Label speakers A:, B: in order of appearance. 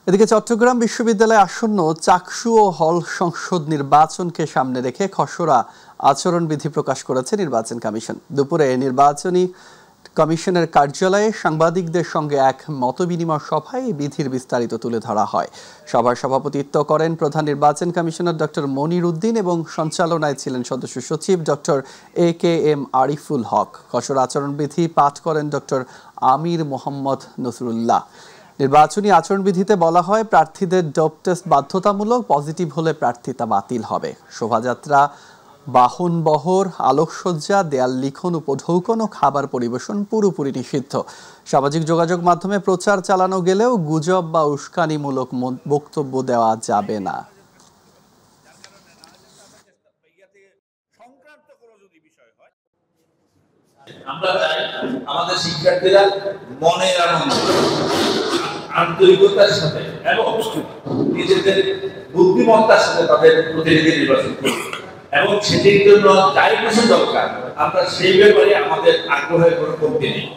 A: এদিকে চট্টগ্রাম বিশ্ববিদ্যালয়ে আসন্ন চাকসু ও হল সংসদ নির্বাচনকে সামনে রেখে খসড়া আচরণবিধি প্রকাশ করেছে নির্বাচন কমিশন। দুপুরে নির্বাচনী কমিশনের কার্যালয়ে সাংবাদিকদের সঙ্গে এক মতবিনিময় সভায় এই বিধির বিস্তারিত তুলে ধরা হয়। সভার সভাপতিত্ব করেন প্রধান নির্বাচন কমিশনার ডক্টর মনির উদ্দিন এবং সঞ্চালনায় ছিলেন সদস্য সচিব ডক্টর AKM আরিফুল হক। খসড়া আচরণবিধি পাঠ করেন ডক্টর আমির মোহাম্মদ নসরুল্লাহ। নির্বাচনী আচরণবিধিতে বলা হয়, প্রার্থীদের ডোপ টেস্ট বাধ্যতামূলক, পজিটিভ হলে প্রার্থিতা বাতিল হবে। শোভাযাত্রা, বাহন বহর, আলোকসজ্জা, দেয়াল লিখন, উপঢৌকন ও খাবার পরিবেশন পুরোপুরি নিষিদ্ধ। সামাজিক যোগাযোগ মাধ্যমে প্রচার চালানো গেলেও গুজব বা উস্কানিমূলক বক্তব্য দেওয়া যাবে না।
B: আমরা চাই আমাদের শিক্ষার্থীরা মনের আনন্দ, আন্তরিকতার সাথে এবং নিজেদের বুদ্ধিমত্তার সাথে তাদের প্রতিনিধি নির্বাচন করবে এবং সেটির জন্য যাই কিছু দরকার আমরা সেই ব্যাপারে আমাদের আগ্রহের কোনো কমতি নেই।